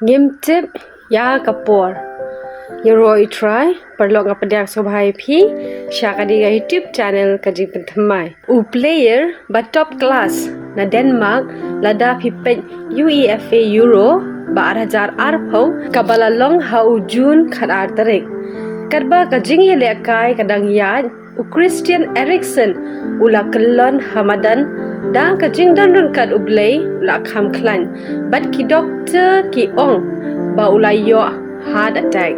Ngimtip ya kapor. Yoro itry perlo nga padyak sobhai phi shaka di YouTube channel kaji pentamai. U player ba top class na Denmark lada pipet UEFA Euro ba 8,000 arpau kabala long hau Jun khadar tarik. Kadba kajing hele kai kadang yad u Christian Eriksen ula kelon Hamadan da kajing dan kad ublay ula kham klan bat ki doktor ki ong ba ula yo heart attack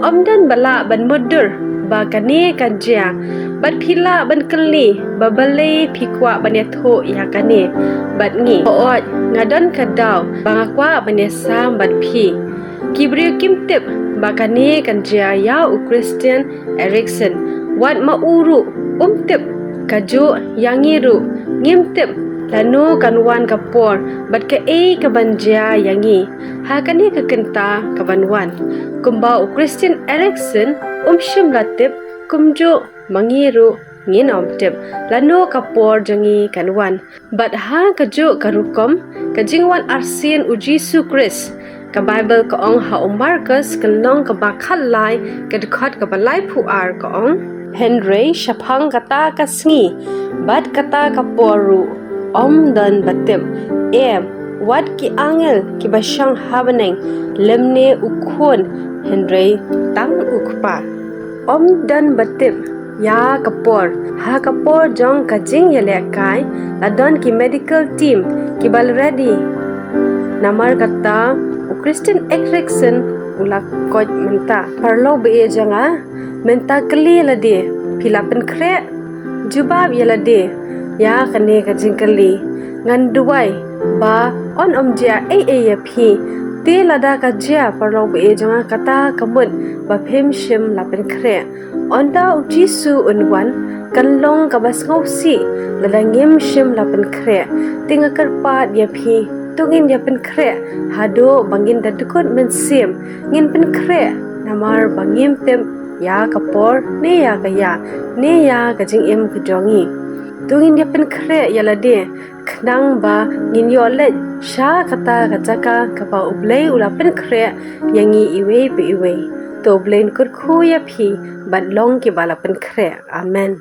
omdan bala ban murder ba kane kanja bat phila ban kali ba balay phikwa ban tho ya kane bat ngi oot ngadon kadaw bangakwa ban sam bat phi kibriyo kimtip ba kane kanja ya u Christian Eriksen wat mauru tip kaju yangiru ngimtip lanu kanwan kapor bat ka kabanja yangi ha kani ka kenta kabanwan kumba u Christian Eriksen shim latip kumjo mangiru nginomtip lanu kapor jangi kanwan bat ha kaju karukom kajingwan arsin u Jesu Christ ka Bible ka ong ha Marcus kanong ka bakhalai ka dikhat ka balai puar ka ong Henry Shapang kata kasngi bat kata kaporu dan batim wat ki angel ki basyang habaneng lemne ukon Henry tang ukpa dan batim ya kapor ha kapor jong kajing yale kai ladon ki medical team ki bal ready namar kata u Christian Eriksen ulak koj menta parlo be janga menta kali lade pilapen kre jubab yalade ya kane kajing kali ngan duai ba on omjia ya phi te lada kajia parlo be janga kata kamun ba phem shim lapen kre onda u Jisu unwan kanlong kabas ngausi lada ngim shim lapen kre tinga karpa dia phi tungin dia pen kre hado bangin dadukot mensim ngin pen kre namar bangim tem ya kapor ne ya kaya ne ya kajing em kujongi tungin dia pen kre ya lade knang ba ngin yolet sha kata kacaka kapa ublay ula pen kre yangi iwe be iwe to blain kut khu ya phi bat long ki bala pen kre amen.